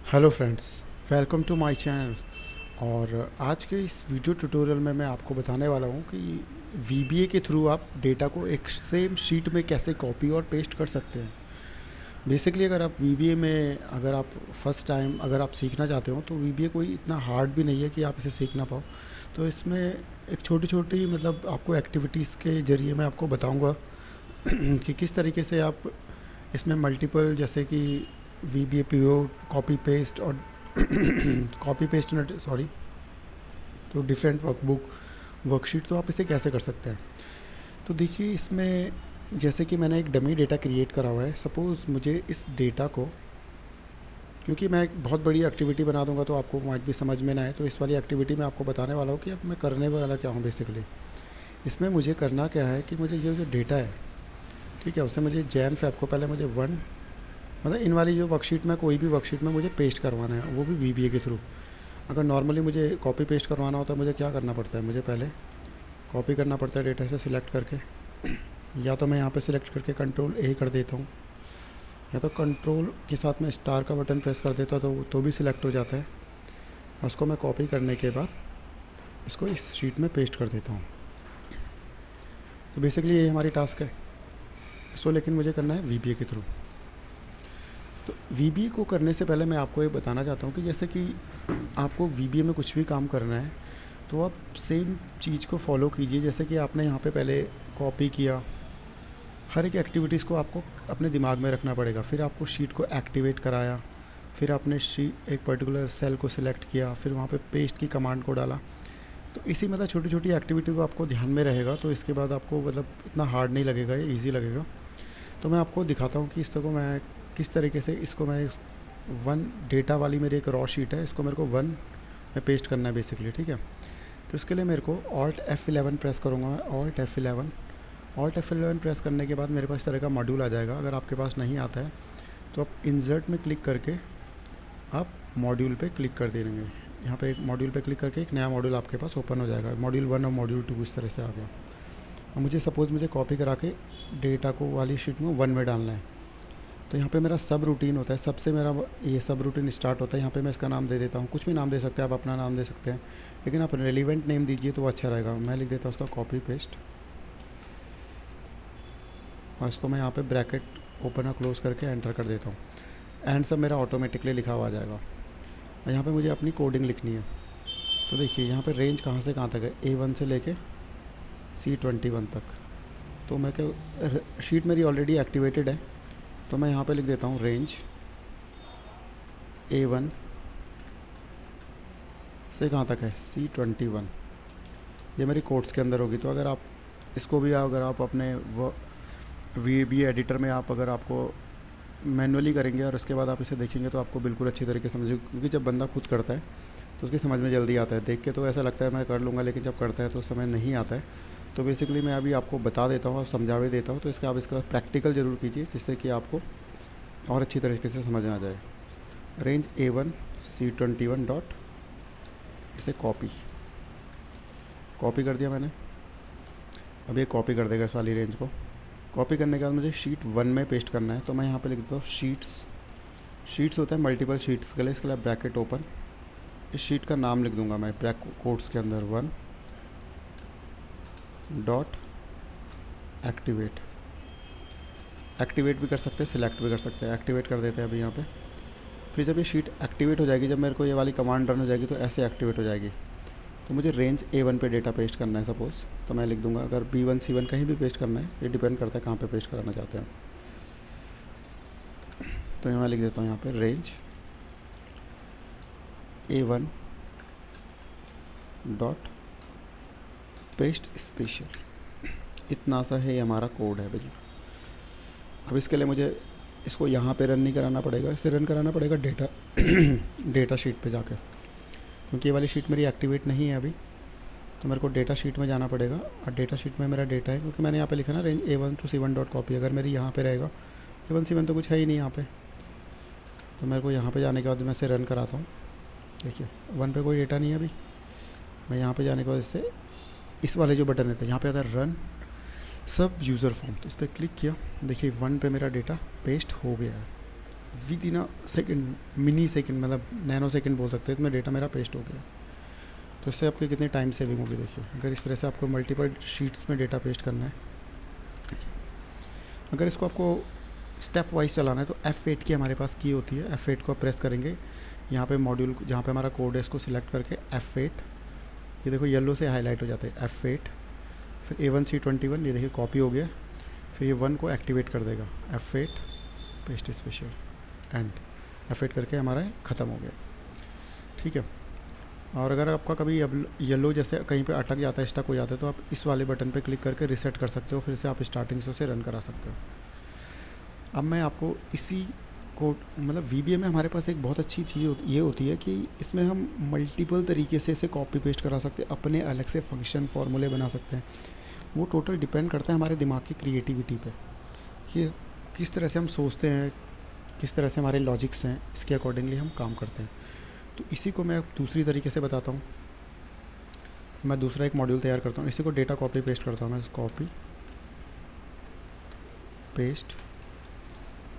Hello friends, welcome to my channel. और आज के इस वीडियो ट्यूटोरियल में मैं आपको बताने वाला हूँ कि वीबीए के थ्रू आप डेटा को एक सेम शीट में कैसे कॉपी और पेस्ट कर सकते हैं। बेसिकली अगर आप वीबीए में अगर आप फर्स्ट टाइम अगर आप सीखना चाहते हो तो वीबीए कोई इतना हार्ड भी नहीं है कि आप इसे सीख ना पाओ। तो इसमें एक छोटी छोटी मतलब आपको एक्टिविटीज़ के ज़रिए मैं आपको बताऊँगा कि किस तरीके से आप इसमें मल्टीपल जैसे कि वीबीए पीओ कॉपी पेस्ट और कॉपी पेस्ट सॉरी तो डिफरेंट वर्कबुक वर्कशीट तो आप इसे कैसे कर सकते हैं। तो देखिए इसमें जैसे कि मैंने एक डमी डेटा क्रिएट करा हुआ है। सपोज़ मुझे इस डेटा को, क्योंकि मैं एक बहुत बड़ी एक्टिविटी बना दूंगा तो आपको माइट भी समझ में ना आए, तो इस वाली एक्टिविटी में आपको बताने वाला हूँ कि अब मैं करने वाला क्या हूँ। बेसिकली इसमें मुझे करना क्या है कि मुझे ये जो डेटा है, ठीक है, उसे मुझे जैन फैब को पहले मुझे वन मतलब इन वाली जो वर्कशीट में कोई भी वर्कशीट में मुझे पेस्ट करवाना है, वो भी वीबीए के थ्रू। अगर नॉर्मली मुझे कॉपी पेस्ट करवाना होता है, मुझे क्या करना पड़ता है, मुझे पहले कॉपी करना पड़ता है डेटा से सिलेक्ट करके, या तो मैं यहाँ पे सिलेक्ट करके कंट्रोल ए कर देता हूँ, या तो कंट्रोल के साथ में स्टार का बटन प्रेस कर देता हूँ तो भी सिलेक्ट हो जाता है। उसको मैं कॉपी करने के बाद इसको इस शीट में पेस्ट कर देता हूँ। तो बेसिकली ये हमारी टास्क है इसको, लेकिन मुझे करना है वीबीए के थ्रू। तो वीबीए को करने से पहले मैं आपको ये बताना चाहता हूँ कि जैसे कि आपको वीबीए में कुछ भी काम करना है तो आप सेम चीज़ को फॉलो कीजिए। जैसे कि आपने यहाँ पे पहले कॉपी किया, हर एक एक्टिविटीज़ को आपको अपने दिमाग में रखना पड़ेगा। फिर आपको शीट को एक्टिवेट कराया, फिर आपने शीट एक पर्टिकुलर सेल को सिलेक्ट किया, फिर वहाँ पे पेस्ट की कमांड को डाला। तो इसी मतलब छोटी छोटी एक्टिविटी को आपको ध्यान में रहेगा, तो इसके बाद आपको मतलब इतना हार्ड नहीं लगेगा, ये ईजी लगेगा। तो मैं आपको दिखाता हूँ कि इस तरह को मैं किस तरीके से इसको मैं वन डेटा वाली मेरी एक रॉ शीट है, इसको मेरे को वन में पेस्ट करना है बेसिकली, ठीक है। तो इसके लिए मेरे को ऑल्ट F11 प्रेस करूँगा मैं, ऑल्ट F11 प्रेस करने के बाद मेरे पास इस तरह का मॉड्यूल आ जाएगा। अगर आपके पास नहीं आता है तो आप इंसर्ट में क्लिक करके आप मॉड्यूल पे क्लिक कर देंगे। यहाँ पे एक मॉड्यूल पे क्लिक करके एक नया मॉड्यूल आपके पास ओपन हो जाएगा, मॉड्यूल 1 और मॉड्यूल 2 इस तरह से आ गया। और मुझे सपोज़ मुझे कॉपी करा के डेटा को वाली शीट में वन में डालना है, तो यहाँ पे मेरा सब रूटीन होता है, सबसे मेरा ये सब रूटीन स्टार्ट होता है। यहाँ पे मैं इसका नाम दे देता हूँ, कुछ भी नाम दे सकते हैं आप, अपना नाम दे सकते हैं, लेकिन आप रेलिवेंट नेम दीजिए तो अच्छा रहेगा। मैं लिख देता हूँ उसका कॉपी पेस्ट, और इसको मैं यहाँ पे ब्रैकेट ओपन और क्लोज करके एंटर कर देता हूँ। एंड सब मेरा ऑटोमेटिकली लिखा हुआ आ जाएगा। और यहाँ पे मुझे अपनी कोडिंग लिखनी है। तो देखिए यहाँ पे रेंज कहाँ से कहाँ तक है, A1 से लेके C21 तक। तो मैं क्या, शीट मेरी ऑलरेडी एक्टिवेटेड है, तो मैं यहाँ पे लिख देता हूँ रेंज A1 से कहाँ तक है, C21। ये मेरी कोड्स के अंदर होगी। तो अगर आप इसको भी अगर आप अपने वी एडिटर में आप अगर आपको मैनुअली करेंगे और उसके बाद आप इसे देखेंगे तो आपको बिल्कुल अच्छी तरीके से समझेगा, क्योंकि जब बंदा खुद करता है तो उसकी समझ में जल्दी आता है। देख के तो ऐसा लगता है मैं कर लूँगा, लेकिन जब करता है तो समय नहीं आता है। तो बेसिकली मैं अभी आपको बता देता हूँ और समझा भी देता हूँ, तो इसका आप इसका प्रैक्टिकल ज़रूर कीजिए, जिससे कि आपको और अच्छी तरीके से समझ में आ जाए। रेंज A1 C21 डॉट, इसे कॉपी कर दिया मैंने। अब ये कॉपी कर देगा इस वाली रेंज को। कॉपी करने के बाद मुझे शीट 1 में पेस्ट करना है, तो मैं यहाँ पे लिख देता हूँ शीट्स होता है मल्टीपल शीट्स के लिए, इसके लिए ब्रैकेट ओपन, इस शीट का नाम लिख दूंगा मैं कोट्स के अंदर 1 डॉट एक्टिवेट भी कर सकते हैं, सिलेक्ट भी कर सकते हैं। एक्टिवेट कर देते हैं अभी यहाँ पे। फिर जब ये शीट एक्टिवेट हो जाएगी, जब मेरे को ये वाली कमांड रन हो जाएगी तो ऐसे एक्टिवेट हो जाएगी। तो मुझे रेंज A1 पे डेटा पेस्ट करना है सपोज़, तो मैं लिख दूंगा। अगर B1 C1 कहीं भी पेस्ट करना है, ये डिपेंड करता है कहाँ पे पेस्ट कराना चाहते हैं। तो मैं लिख देता हूँ यहाँ पे range A1 dot paste special. इतना सा है, ये हमारा कोड है बिल्कुल। अब इसके लिए मुझे इसको यहाँ पे रन नहीं कराना पड़ेगा, इसे रन कराना पड़ेगा डेटा शीट पे जाकर, क्योंकि ये वाली शीट मेरी एक्टिवेट नहीं है अभी। तो मेरे को डेटा शीट में जाना पड़ेगा, और डेटा शीट में मेरा डेटा है, क्योंकि मैंने यहाँ पे लिखा ना range A1 to C1 dot copy. अगर मेरी यहाँ पे रहेगा, A1 C1 तो कुछ है ही नहीं यहाँ पे, तो मेरे को यहाँ पे जाने के बाद मैं इसे रन कराता हूँ। देखिए 1 पे कोई डेटा नहीं है अभी। मैं यहाँ पे जाने के बाद इससे इस वाले जो बटन रहते हैं यहाँ पे आता है रन सब यूज़र फॉर्म, तो इस पर क्लिक किया। देखिए 1 पे मेरा डेटा पेस्ट हो गया है। With in a second, mini second, मतलब नैनो सेकेंड बोल सकते हैं, इतना डेटा मेरा पेस्ट हो गया। तो इससे आपकी कितनी टाइम सेविंग होगी देखिए, अगर इस तरह से आपको मल्टीपल शीट्स में डेटा पेस्ट करना है। अगर इसको आपको स्टेप वाइज चलाना है तो F8 की हमारे पास की होती है, F8 को प्रेस करेंगे, यहाँ पे मॉड्यूल जहाँ पे हमारा कोड है इसको सिलेक्ट करके F8, ये देखो येलो से हाईलाइट हो जाता है F8, फिर A1C21, ये देखिए कॉपी हो गया, फिर ये 1 को एक्टिवेट कर देगा F8 paste special and F8 करके हमारा ख़त्म हो गया। ठीक है। और अगर आपका कभी अब येलो जैसे कहीं पे अटक जाता है, स्टक हो जाता है, तो आप इस वाले बटन पे क्लिक करके रिसेट कर सकते हो, फिर से आप स्टार्टिंग से उसे रन करा सकते हो। अब मैं आपको इसी को, मतलब VBA में हमारे पास एक बहुत अच्छी चीज़ ये होती है कि इसमें हम मल्टीपल तरीके से इसे कॉपी पेस्ट करा सकते हैं, अपने अलग से फंक्शन फार्मूले बना सकते हैं। वो टोटल डिपेंड करता है हमारे दिमाग की क्रिएटिविटी पे कि किस तरह से हम सोचते हैं, किस तरह से हमारे लॉजिक्स हैं, इसके अकॉर्डिंगली हम काम करते हैं। तो इसी को मैं दूसरी तरीके से बताता हूँ। मैं दूसरा एक मॉड्यूल तैयार करता हूँ, इसी को डेटा कॉपी पेस्ट करता हूँ मैं, कॉपी पेस्ट,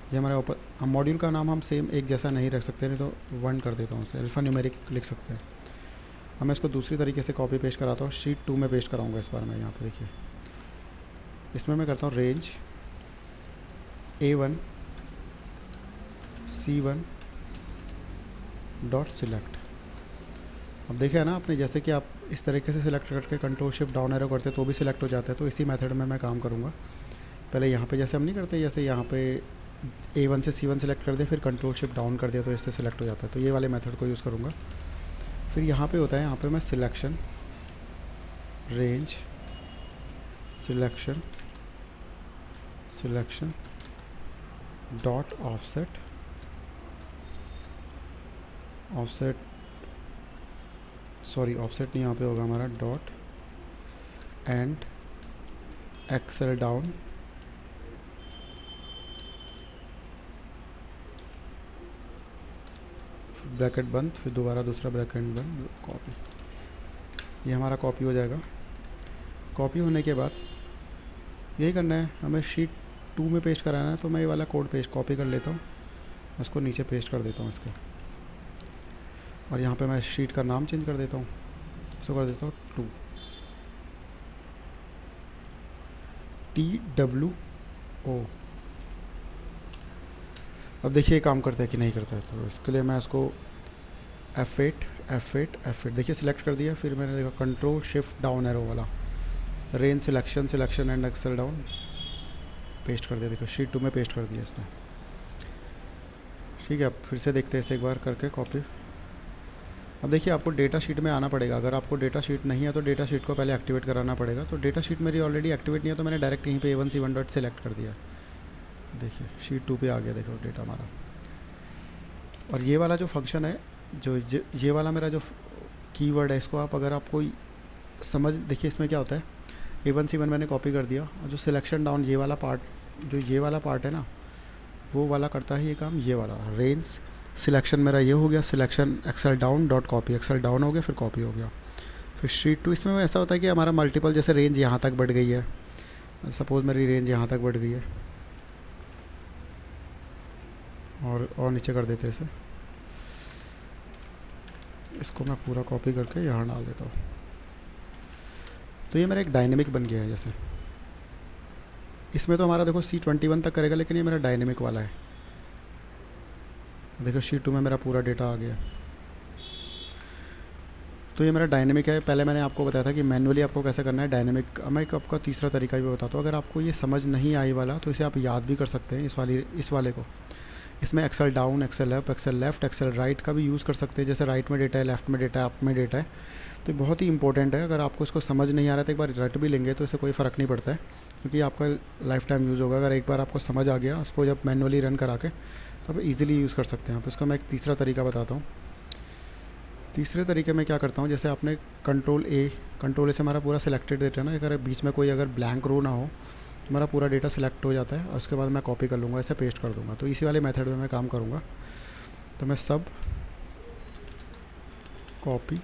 ये हमारे ऊपर। हम मॉड्यूल का नाम हम सेम एक जैसा नहीं रख सकते, नहीं तो 1 कर देता हूँ उसे, अल्फ़ा न्यूमेरिक लिख सकते हैं। अब मैं इसको दूसरी तरीके से कॉपी पेस्ट कराता हूँ, शीट 2 में पेस्ट कराऊँगा इस बार मैं। यहाँ पे देखिए, इसमें मैं करता हूँ range A1 C1 dot select. अब देखिए ना आपने, जैसे कि आप इस तरीके से सिलेक्ट करके कंट्रोल शिफ्ट डाउन एरो करते तो भी सिलेक्ट हो जाता है। तो इसी मेथड में मैं काम करूँगा। पहले यहाँ पे जैसे हम नहीं करते, जैसे यहाँ पे A1 से C1 सेलेक्ट कर दिया, फिर कंट्रोल शिफ्ट डाउन कर दिया तो इससे सिलेक्ट हो जाता है। तो ये वाले मेथड को यूज़ करूँगा। फिर यहाँ पे होता है, यहाँ पे मैं selection range selection selection dot offset offset sorry offset नहीं, यहाँ पे होगा हमारा dot and exhale down bracket बंद, फिर दोबारा दूसरा ब्रैकेट बंद, कॉपी। ये हमारा कॉपी हो जाएगा। कॉपी होने के बाद यही करना है, हमें शीट 2 में पेस्ट कराना है। तो मैं ये वाला कोड पेस्ट कॉपी कर लेता हूँ, उसको नीचे पेस्ट कर देता हूँ इसके, और यहाँ पे मैं शीट का नाम चेंज कर देता हूँ, इसको कर देता हूँ 2 TWO। अब देखिए काम करता है कि नहीं करता है। तो इसके लिए मैं इसको F8 देखिए सिलेक्ट कर दिया, फिर मैंने देखा कंट्रोल शिफ्ट डाउन एरो वाला, range selection and exhale down paste कर दिया। देखो शीट 2 में पेस्ट कर दिया इसने। ठीक है, अब फिर से देखते हैं इसे एक बार करके कॉपी। अब देखिए आपको डेटा शीट में आना पड़ेगा। अगर आपको डेटा शीट नहीं है तो डेटा शीट को पहले एक्टिवेट कराना पड़ेगा। तो डेटा शीट मेरी ऑलरेडी एक्टिवेट नहीं है, तो मैंने डायरेक्ट यहीं पे A1C1 डॉट सेलेक्ट कर दिया। देखिए शीट 2 पे आ गया, देखो डेटा हमारा। और ये वाला जो फंक्शन है, जो ये वाला मेरा जो कीवर्ड है, इसको आप अगर आपको समझ, देखिए इसमें क्या होता है, A1C1 मैंने कॉपी कर दिया, और जो सिलेक्शन डाउन ये वाला पार्ट, जो ये वाला पार्ट है ना, वो वाला करता है ये काम, ये वाला रेंज सिलेक्शन मेरा ये हो गया, selection exhale down dot copy, exhale down हो गया, फिर कॉपी हो गया। फिर शीट 2, इसमें ऐसा होता है कि हमारा मल्टीपल, जैसे रेंज यहाँ तक बढ़ गई है, सपोज़ मेरी रेंज यहाँ तक बढ़ गई है, और नीचे कर देते इसे, इसको मैं पूरा कॉपी करके यहाँ डाल देता हूँ। तो ये मेरा एक डायनेमिक बन गया है। जैसे इसमें तो हमारा देखो C21 तक करेगा, लेकिन ये मेरा डायनेमिक वाला है। देखो शीट 2 में मेरा पूरा डेटा आ गया। तो ये मेरा डायनेमिक है। पहले मैंने आपको बताया था कि मैनुअली आपको कैसे करना है डायनेमिक। मैं एक आपका तीसरा तरीका भी बताता हूँ। अगर आपको ये समझ नहीं आई वाला, तो इसे आप याद भी कर सकते हैं, इस वाले को। इसमें excel down, excel up, excel left, excel right का भी यूज़ कर सकते हैं। जैसे राइट में डेटा है, लेफ़्ट में डेटा है, अप में डेटा है। तो बहुत ही इंपॉर्टेंट है। अगर आपको इसको समझ नहीं आ रहा है तो एक बार रट भी लेंगे तो इससे कोई फ़र्क नहीं पड़ता है, क्योंकि आपका लाइफ टाइम यूज़ होगा। अगर एक बार आपको समझ आ गया, उसको जब मैनुअली रन करा के, तो आप ईज़िली यूज़ कर सकते हैं। आप इसको मैं एक तीसरा तरीका बताता हूँ। तीसरे तरीके में क्या करता हूँ, जैसे आपने कंट्रोल ए से हमारा पूरा सिलेक्टेड डेटा ना, अगर बीच में कोई अगर ब्लैंक रो ना हो, तो हमारा पूरा डेटा सिलेक्ट हो जाता है। और उसके बाद मैं कॉपी कर लूँगा, ऐसे पेस्ट कर दूँगा। तो इसी वाले मेथड में मैं काम करूँगा। तो मैं सब कॉपी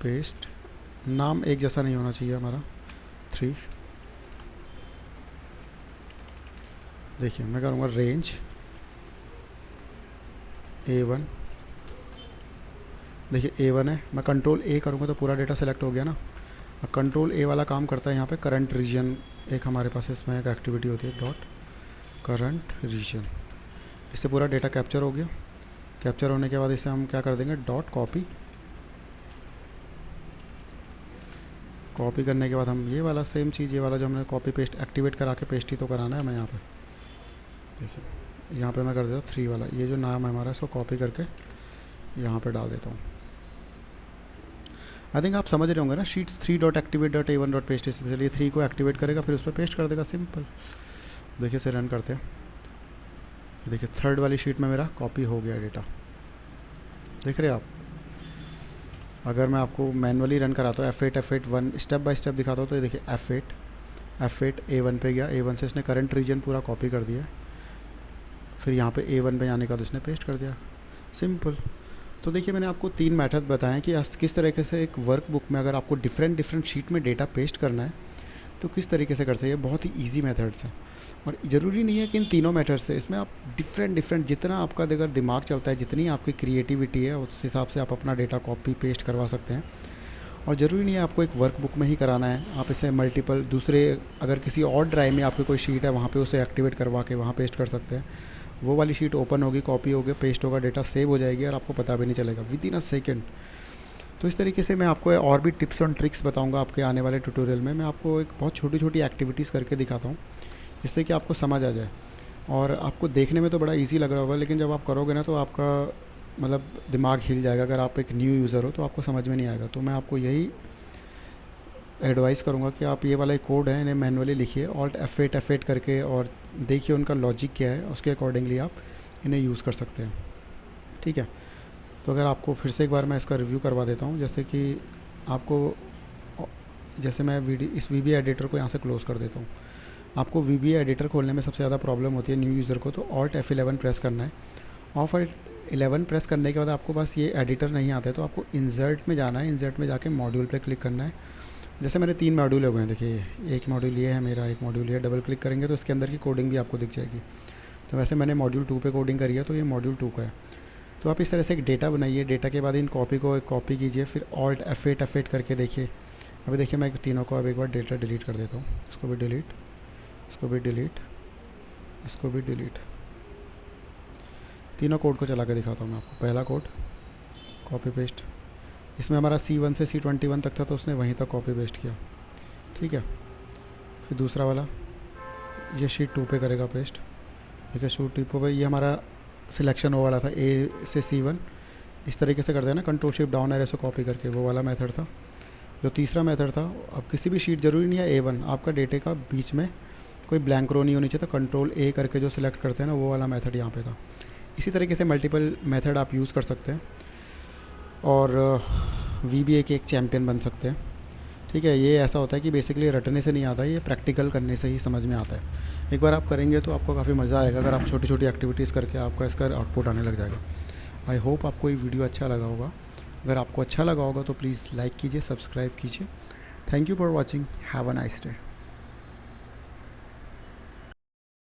पेस्ट, नाम एक जैसा नहीं होना चाहिए हमारा 3। देखिए मैं करूँगा रेंज A1, देखिए A1 है, मैं कंट्रोल A करूँगा तो पूरा डेटा सेलेक्ट हो गया ना। अब कंट्रोल A वाला काम करता है यहाँ पे करंट रीजन, एक हमारे पास इसमें एक एक्टिविटी होती है डॉट करंट रीजन, इससे पूरा डेटा कैप्चर हो गया। कैप्चर होने के बाद इसे हम क्या कर देंगे, डॉट कॉपी। कॉपी करने के बाद हम ये वाला सेम चीज़, ये वाला जो हमने कॉपी पेस्ट एक्टिवेट करा के पेस्ट ही तो कराना है हमें यहाँ पे। देखिए यहाँ पे मैं कर देता हूँ 3 वाला, ये जो नाम है हमारा, इसको कॉपी करके यहाँ पे डाल देता हूँ। आई थिंक आप समझ रहे होंगे ना, sheets 3 dot activate dot A1 dot paste, इसलिए 3 को एक्टिवेट करेगा, फिर उस पर पेस्ट कर देगा, सिंपल। देखिए इसे रन करते हैं, देखिए 3rd वाली शीट में मेरा कॉपी हो गया डेटा, देख रहे हैं आप। अगर मैं आपको मैनुअली रन कराता हूँ F8 1 स्टेप बाय स्टेप दिखाता हूँ, तो ये देखिए F8 A1 पे गया, A1 से इसने करंट रीजन पूरा कॉपी कर दिया, फिर यहाँ पे A1 पे जाने का तो इसने पेस्ट कर दिया, सिंपल। तो देखिए मैंने आपको 3 मेथड बताएं कि किस तरीके से एक वर्कबुक में अगर आपको डिफरेंट शीट में डेटा पेस्ट करना है तो किस तरीके से करते हैं। ये बहुत ही ईजी मेथड्स हैं, और ज़रूरी नहीं है कि इन तीनों मेथड से, इसमें आप डिफरेंट जितना आपका अगर दिमाग चलता है, जितनी आपकी क्रिएटिविटी है, उस हिसाब से आप अपना डेटा कॉपी पेस्ट करवा सकते हैं। और ज़रूरी नहीं है आपको एक वर्कबुक में ही कराना है, आप इसे मल्टीपल दूसरे, अगर किसी और ड्राइव में आपकी कोई शीट है वहाँ पे उसे एक्टिवेट करवा के वहाँ पेस्ट कर सकते हैं। वो वाली शीट ओपन होगी, कॉपी होगी, पेस्ट होगा, डेटा सेव हो जाएगी और आपको पता भी नहीं चलेगा विद इन अ सेकेंड। तो इस तरीके से मैं आपको और भी टिप्स और ट्रिक्स बताऊंगा आपके आने वाले ट्यूटोरियल में। मैं आपको एक बहुत छोटी छोटी एक्टिविटीज़ करके दिखाता हूँ, जिससे कि आपको समझ आ जाए। और आपको देखने में तो बड़ा इजी लग रहा होगा, लेकिन जब आप करोगे ना तो आपका मतलब दिमाग हिल जाएगा। अगर आप एक न्यू यूज़र हो तो आपको समझ में नहीं आएगा। तो मैं आपको यही एडवाइस करूँगा कि आप ये वाला कोड है, इन्हें मैनुअली लिखिए, ऑल्ट F8 करके, और देखिए उनका लॉजिक क्या है, उसके अकॉर्डिंगली आप इन्हें यूज़ कर सकते हैं, ठीक है। तो अगर आपको फिर से एक बार मैं इसका रिव्यू करवा देता हूँ, जैसे कि आपको, जैसे मैं इस VBA एडिटर को यहाँ से क्लोज़ कर देता हूँ। आपको VBA एडिटर खोलने में सबसे ज़्यादा प्रॉब्लम होती है न्यू यूज़र को, तो ऑल्ट F11 प्रेस करना है। F11 प्रेस करने के बाद आपको पास ये एडिटर नहीं आता है, तो आपको इंसर्ट में जाना है, इंसर्ट में जाके मॉड्यूल पे क्लिक करना है। जैसे मेरे 3 मॉड्यूल हो गए हैं, देखिए एक मॉड्यूल ये है मेरा, एक मॉड्यूल ये, डबल क्लिक करेंगे तो इसके अंदर की कोडिंग भी आपको दिख जाएगी। तो वैसे मैंने मॉड्यूल 2 पे कोडिंग करी है, तो ये मॉड्यूल 2 का है। तो आप इस तरह से एक डेटा बनाइए, डेटा के बाद इन कॉपी को एक कॉपी कीजिए, फिर ऑल्ट F8 करके देखिए। अभी देखिए मैं तीनों को अब एक बार डेटा डिलीट कर देता हूँ, इसको भी डिलीट, इसको भी डिलीट, इसको भी डिलीट। तीनों कोड को चला के दिखाता हूँ मैं आपको। पहला कोड कॉपी पेस्ट, इसमें हमारा C1 से C21 तक था, तो उसने वहीं तक कॉपी पेस्ट किया, ठीक है। फिर दूसरा वाला ये शीट 2 पे करेगा पेस्ट, ठीक है। शीट 2 पे ये हमारा सिलेक्शन वो वाला था, A से C1, इस तरीके से कर देना, कंट्रोल शिफ्ट डाउन एरो से कॉपी करके, वो वाला मेथड था। जो तीसरा मेथड था, अब किसी भी शीट ज़रूरी नहीं है A1, आपका डेटे का बीच में कोई ब्लैंक रो नहीं होनी चाहिए, तो कंट्रोल A करके जो सिलेक्ट करते हैं ना, वो वाला मेथड यहाँ पे था। इसी तरीके से मल्टीपल मेथड आप यूज़ कर सकते हैं और VBA के एक चैम्पियन बन सकते हैं, ठीक है। ये ऐसा होता है कि बेसिकली रटने से नहीं आता, ये प्रैक्टिकल करने से ही समझ में आता है। एक बार आप करेंगे तो आपको काफ़ी मज़ा आएगा, अगर आप छोटी छोटी एक्टिविटीज़ करके आपका इसका आउटपुट आने लग जाएगा। आई होप आपको ये वीडियो अच्छा लगा होगा। अगर आपको अच्छा लगा होगा तो प्लीज़ लाइक कीजिए, सब्सक्राइब कीजिए। Thank you for watching, have a nice day.